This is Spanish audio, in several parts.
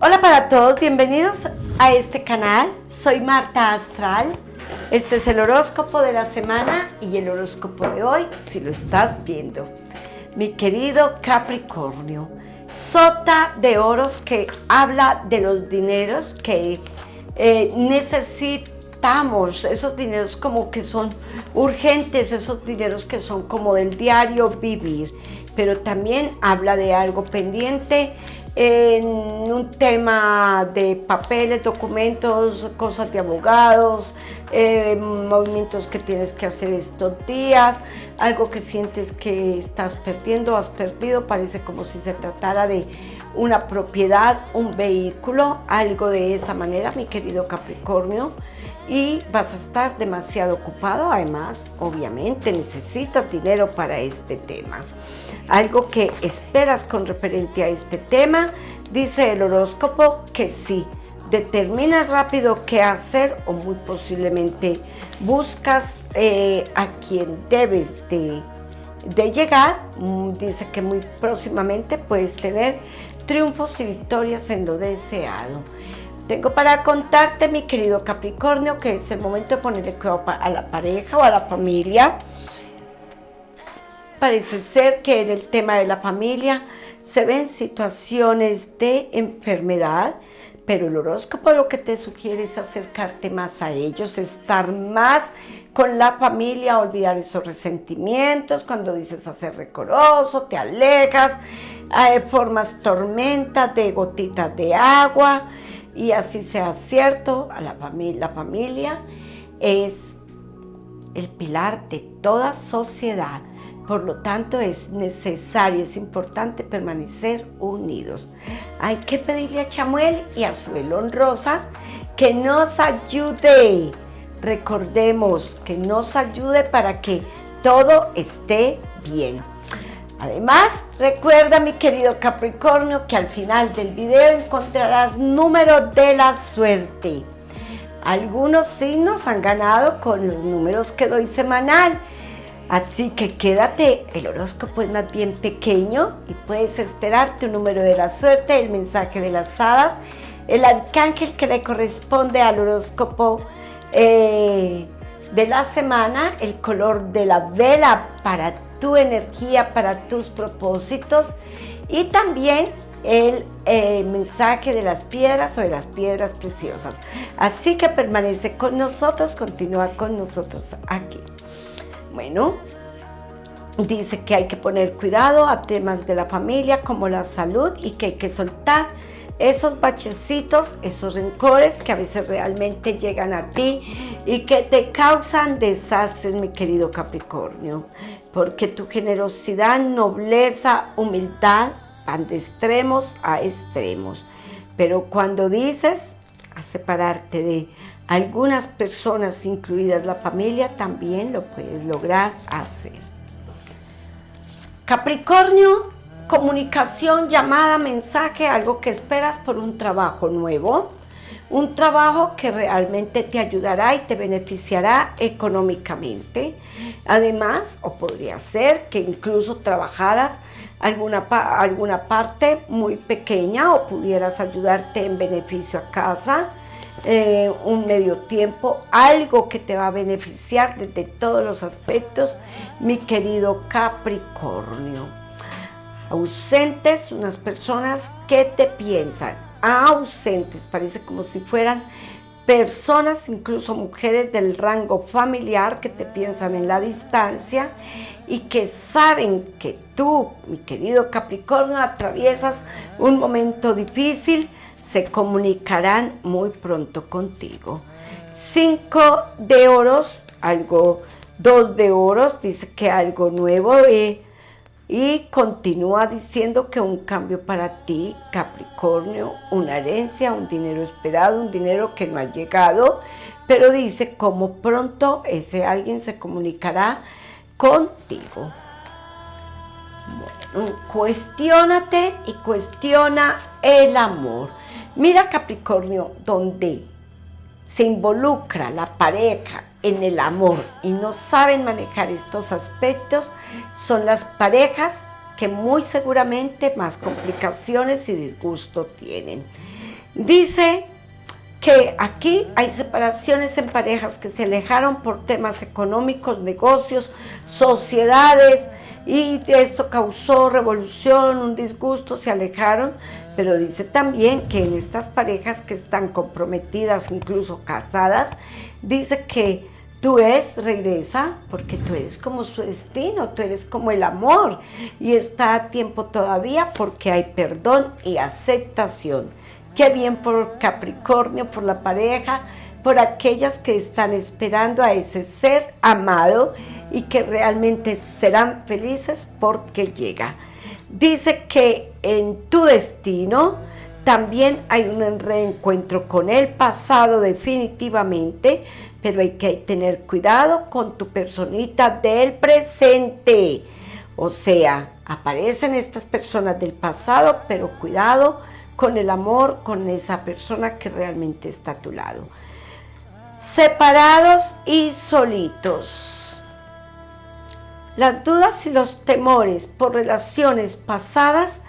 Hola para todos, bienvenidos a este canal. Soy Marta Astral. Este es el horóscopo de la semana y el horóscopo de hoy, si lo estás viendo. Mi querido Capricornio, sota de oros que habla de los dineros que necesitamos, esos dineros como que son urgentes, esos dineros que son como del diario vivir, pero también habla de algo pendiente en un tema de papeles, documentos, cosas de abogados, movimientos que tienes que hacer estos días, algo que sientes que estás perdiendo, has perdido, parece como si se tratara de una propiedad, un vehículo, algo de esa manera, mi querido Capricornio, y vas a estar demasiado ocupado. Además, obviamente necesitas dinero para este tema. Algo que esperas con referente a este tema, dice el horóscopo que sí, determinas rápido qué hacer o muy posiblemente buscas a quien debes de llegar. Dice que muy próximamente puedes tener triunfos y victorias en lo deseado. Tengo para contarte, mi querido Capricornio, que es el momento de ponerle cuidado a la pareja o a la familia. Parece ser que en el tema de la familia se ven situaciones de enfermedad, pero el horóscopo lo que te sugiere es acercarte más a ellos, estar más con la familia, olvidar esos resentimientos. Cuando dices hacer recoroso, te alejas, formas tormentas de gotitas de agua, y así sea cierto. La familia es el pilar de toda sociedad. Por lo tanto, es necesario, es importante permanecer unidos. Hay que pedirle a Chamuel y a su velón rosa que nos ayude. Recordemos que nos ayude para que todo esté bien. Además, recuerda, mi querido Capricornio, que al final del video encontrarás números de la suerte. Algunos signos han ganado con los números que doy semanal. Así que quédate, el horóscopo es más bien pequeño y puedes esperar tu número de la suerte, el mensaje de las hadas, el arcángel que le corresponde al horóscopo de la semana, el color de la vela para tu energía, para tus propósitos, y también el mensaje de las piedras o de las piedras preciosas. Así que permanece con nosotros, continúa con nosotros aquí. Bueno, dice que hay que poner cuidado a temas de la familia como la salud y que hay que soltar esos bachecitos, esos rencores que a veces realmente llegan a ti y que te causan desastres, mi querido Capricornio, porque tu generosidad, nobleza, humildad van de extremos a extremos. Pero cuando dices a separarte de algunas personas, incluidas la familia, también lo puedes lograr hacer. Capricornio, comunicación, llamada, mensaje, algo que esperas por un trabajo nuevo, un trabajo que realmente te ayudará y te beneficiará económicamente. Además, o podría ser que incluso trabajaras alguna parte muy pequeña o pudieras ayudarte en beneficio a casa, un medio tiempo, algo que te va a beneficiar desde todos los aspectos, mi querido Capricornio. Ausentes, unas personas que te piensan, ausentes, parece como si fueran personas, incluso mujeres del rango familiar, que te piensan en la distancia y que saben que tú, mi querido Capricornio, atraviesas un momento difícil. Se comunicarán muy pronto contigo. 5 de oros, 2 de oros, dice que algo nuevo, y continúa diciendo que un cambio para ti, Capricornio, una herencia, un dinero esperado, un dinero que no ha llegado, pero dice cómo pronto ese alguien se comunicará contigo. Bueno, cuestiónate y cuestiona el amor. Mira, Capricornio, donde se involucra la pareja en el amor y no saben manejar estos aspectos, son las parejas que muy seguramente más complicaciones y disgusto tienen. Dice que aquí hay separaciones en parejas que se alejaron por temas económicos, negocios, sociedades, y esto causó revolución, un disgusto, se alejaron, pero dice también que en estas parejas que están comprometidas, incluso casadas, dice que tu ex regresa porque tú eres como su destino, tú eres como el amor, y está a tiempo todavía porque hay perdón y aceptación. Qué bien por Capricornio, por la pareja, por aquellas que están esperando a ese ser amado y que realmente serán felices porque llega. Dice que en tu destino también hay un reencuentro con el pasado definitivamente, pero hay que tener cuidado con tu personita del presente. O sea, aparecen estas personas del pasado, pero cuidado con el amor, con esa persona que realmente está a tu lado. Separados y solitos. Las dudas y los temores por relaciones pasadas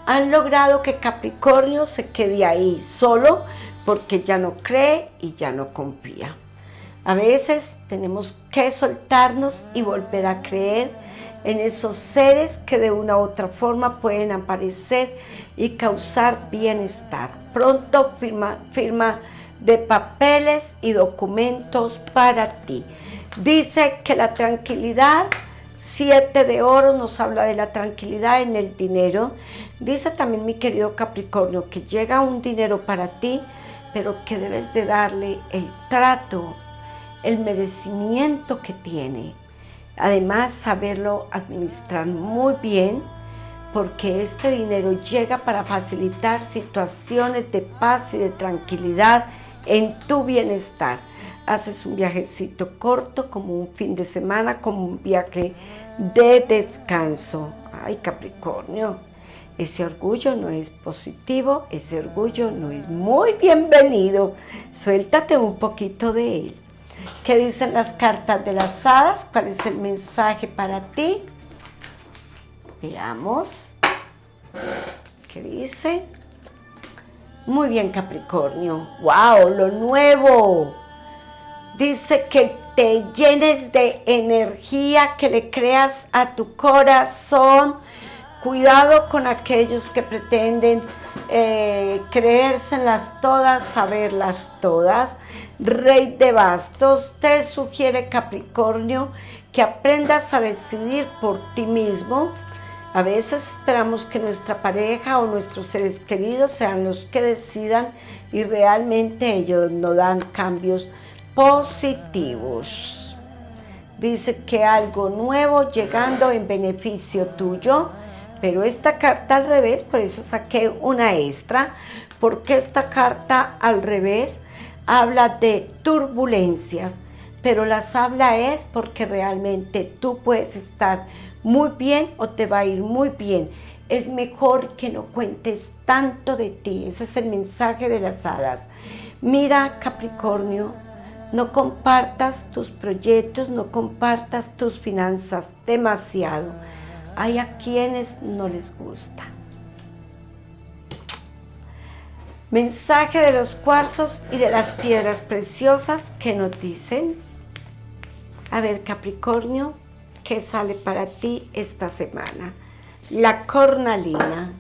han logrado que Capricornio se quede ahí solo porque ya no cree y ya no confía. A veces tenemos que soltarnos y volver a creer en esos seres que de una u otra forma pueden aparecer y causar bienestar. Pronto firma de papeles y documentos para ti. Dice que la tranquilidad, 7 de oro, nos habla de la tranquilidad en el dinero. Dice también, mi querido Capricornio, que llega un dinero para ti, pero que debes de darle el trato, el merecimiento que tiene. Además, saberlo administrar muy bien, porque este dinero llega para facilitar situaciones de paz y de tranquilidad en tu bienestar. Haces un viajecito corto, como un fin de semana, como un viaje de descanso. Ay, Capricornio, ese orgullo no es positivo, ese orgullo no es muy bienvenido. Suéltate un poquito de él. ¿Qué dicen las cartas de las hadas? ¿Cuál es el mensaje para ti? Veamos. ¿Qué dice? Muy bien, Capricornio. ¡Wow! Lo nuevo. Dice que te llenes de energía, que le creas a tu corazón. Cuidado con aquellos que pretenden creérselas todas, saberlas todas. Rey de bastos, te sugiere Capricornio que aprendas a decidir por ti mismo. A veces esperamos que nuestra pareja o nuestros seres queridos sean los que decidan y realmente ellos no dan cambios positivos. Dice que algo nuevo llegando en beneficio tuyo, pero esta carta al revés, por eso saqué una extra, porque esta carta al revés habla de turbulencias, pero las habla es porque realmente tú puedes estar muy bien o te va a ir muy bien. Es mejor que no cuentes tanto de ti. Ese es el mensaje de las hadas. Mira, Capricornio, no compartas tus proyectos, no compartas tus finanzas demasiado. Hay a quienes no les gusta. Mensaje de los cuarzos y de las piedras preciosas que nos dicen. A ver, Capricornio, ¿qué sale para ti esta semana? La cornalina.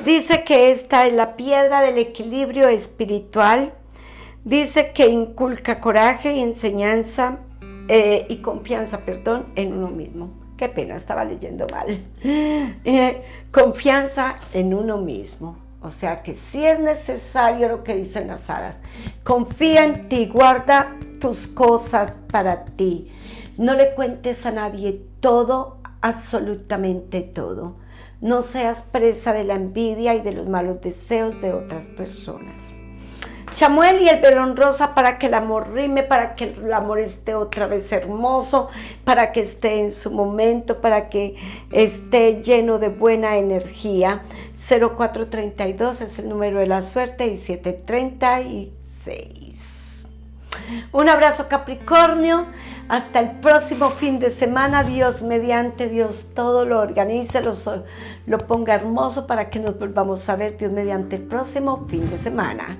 Dice que esta es la piedra del equilibrio espiritual. Dice que inculca coraje y enseñanza y confianza, en uno mismo. Qué pena, estaba leyendo mal. Confianza en uno mismo. O sea que sí es necesario lo que dicen las hadas. Confía en ti, guarda tus cosas para ti. No le cuentes a nadie todo, absolutamente todo. No seas presa de la envidia y de los malos deseos de otras personas. Chamuel y el velón rosa para que el amor rime, para que el amor esté otra vez hermoso, para que esté en su momento, para que esté lleno de buena energía. 0432 es el número de la suerte y 736. Un abrazo, Capricornio. Hasta el próximo fin de semana. Dios mediante, Dios todo lo organice, lo ponga hermoso para que nos volvamos a ver, Dios mediante, el próximo fin de semana.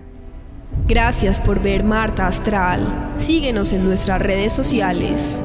Gracias por ver Marta Astral. Síguenos en nuestras redes sociales.